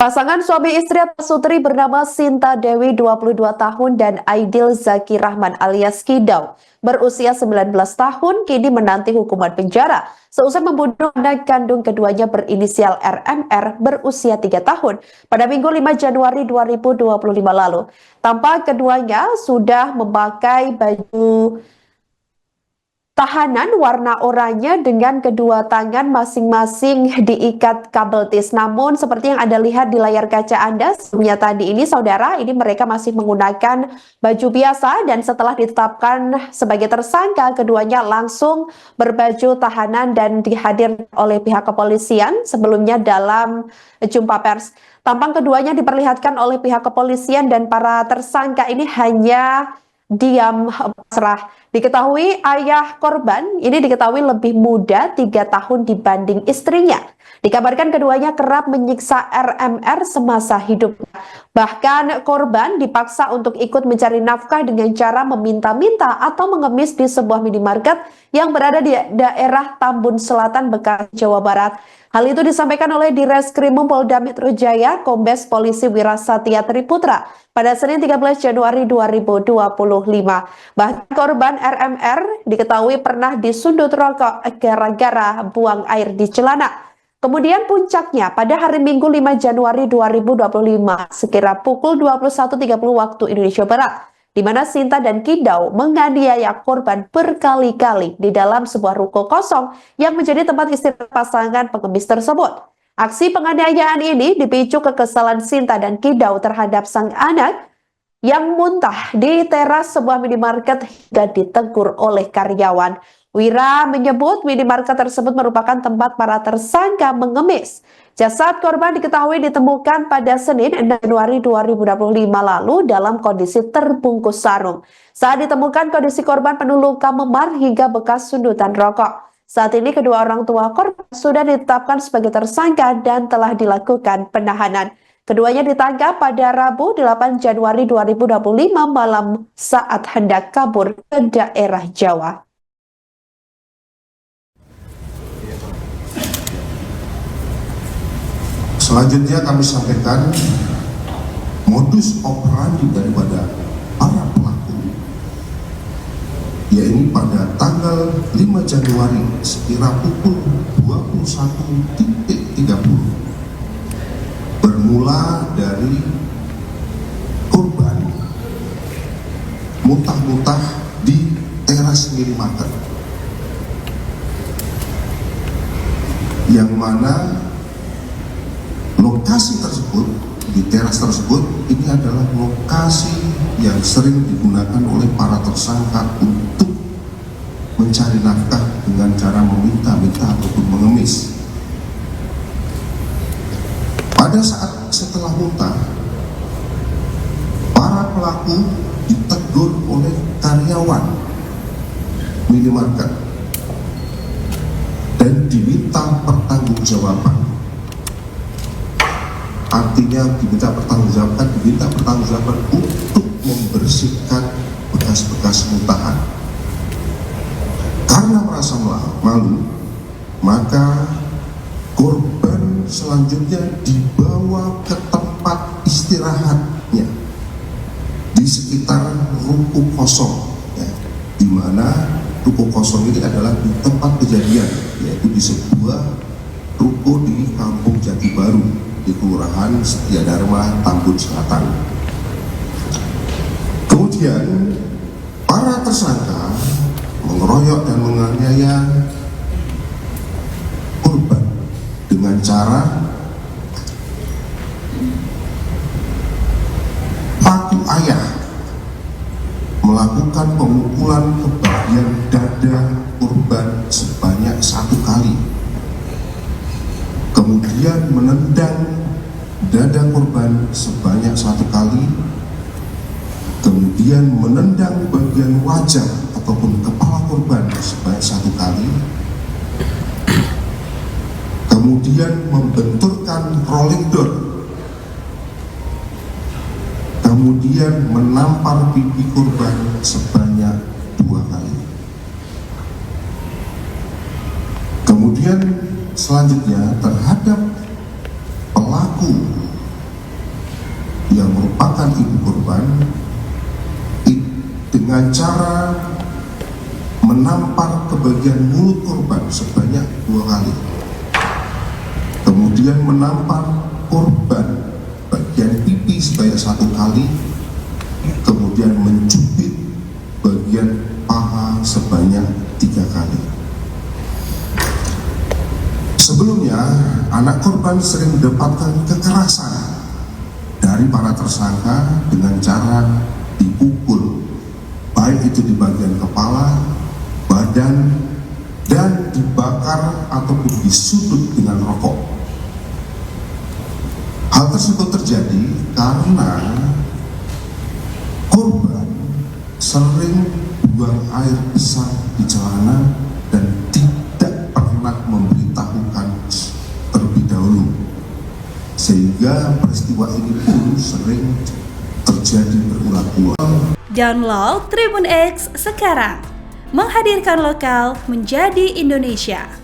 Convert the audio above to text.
Pasangan suami istri atau Sutri bernama Sinta Dewi 22 tahun dan Aidil Zaki Rahman alias Kidau berusia 19 tahun kini menanti hukuman penjara seusai membunuh anak kandung keduanya berinisial RMR berusia 3 tahun pada Minggu 5 Januari 2025 lalu. Tampak keduanya sudah memakai baju tahanan warna oranye dengan kedua tangan masing-masing diikat kabel tis. Namun seperti yang Anda lihat di layar kaca Anda sebelumnya tadi ini saudara, ini mereka masih menggunakan baju biasa dan setelah ditetapkan sebagai tersangka, keduanya langsung berbaju tahanan dan dihadir oleh pihak kepolisian sebelumnya dalam jumpa pers. Tampang keduanya diperlihatkan oleh pihak kepolisian dan para tersangka ini hanya diam pasrah. Diketahui ayah korban ini diketahui lebih muda 3 tahun dibanding istrinya. Dikabarkan keduanya kerap menyiksa RMR semasa hidupnya. Bahkan korban dipaksa untuk ikut mencari nafkah dengan cara meminta-minta atau mengemis di sebuah minimarket yang berada di daerah Tambun Selatan, Bekasi, Jawa Barat. Hal itu disampaikan oleh Direskrimum Polda Metro Jaya, Kombes Polisi Wirasatya Triputra pada Senin 13 Januari 2025. Bahkan korban RMR diketahui pernah disundut rokok gara-gara buang air di celana. Kemudian puncaknya pada hari Minggu 5 Januari 2025 sekira pukul 21.30 waktu Indonesia Barat, di mana Sinta dan Kidau menganiaya korban berkali-kali di dalam sebuah ruko kosong yang menjadi tempat istirahat pasangan pengemis tersebut. Aksi penganiayaan ini dipicu kekesalan Sinta dan Kidau terhadap sang anak yang muntah di teras sebuah minimarket hingga ditegur oleh karyawan. Wira menyebut minimarket tersebut merupakan tempat para tersangka mengemis. Jasad korban diketahui ditemukan pada Senin 6 Januari 2025 lalu dalam kondisi terbungkus sarung. Saat ditemukan kondisi korban penuh luka memar hingga bekas sundutan rokok. Saat ini kedua orang tua korban sudah ditetapkan sebagai tersangka dan telah dilakukan penahanan. Keduanya ditangkap pada Rabu 8 Januari 2025 malam saat hendak kabur ke daerah Jawa. Selanjutnya kami sampaikan modus operandi daripada para pelaku, yaitu pada tanggal 5 Januari sekira pukul 21.30 bermula dari korban muntah-muntah di teras minimarket, yang mana lokasi tersebut, di teras tersebut, ini adalah lokasi yang sering digunakan oleh para tersangka untuk mencari nafkah dengan cara meminta-minta ataupun mengemis. Pada saat setelah muntah, para pelaku ditegur oleh karyawan minimarket dan diminta pertanggungjawaban. Artinya diminta pertanggungjawaban untuk membersihkan bekas-bekas muntahan. Karena merasa malu, maka korban selanjutnya dibawa ke tempat istirahatnya di sekitar ruko kosong, ya, di mana ruko kosong ini adalah di tempat kejadian, yaitu di sebuah ruko di Kampung Jati Baru di Kelurahan Setia Dharma, Tambun Selatan. Kemudian para tersangka mengeroyok dan menganiaya korban dengan cara pelaku ayah melakukan pemukulan ke bagian dada korban sebanyak 1 kali, kemudian menendang dada korban sebanyak 1 kali, kemudian menendang bagian wajah ataupun kepala korban sebanyak 1 kali, kemudian membenturkan rolling door, kemudian menampar pipi korban sebanyak 2 kali. Kemudian selanjutnya terhadap pelaku yang merupakan ibu korban dengan cara menampar ke bagian mulut korban sebanyak 2 kali, kemudian menampar korban bagian pipi sebanyak 1 kali, kemudian mencubit bagian paha sebanyak 3 kali. Sebelumnya, anak korban sering mendapatkan kekerasan dari para tersangka dengan cara dipukul, baik itu di bagian kepala, badan, dan dibakar ataupun disudut dengan rokok. Hal tersebut terjadi karena korban sering buang air besar di celana dan tidak pernah memberitahukan terlebih dahulu, sehingga peristiwa ini pun sering terjadi berulang-ulang. Download Tribun X sekarang, menghadirkan lokal menjadi Indonesia.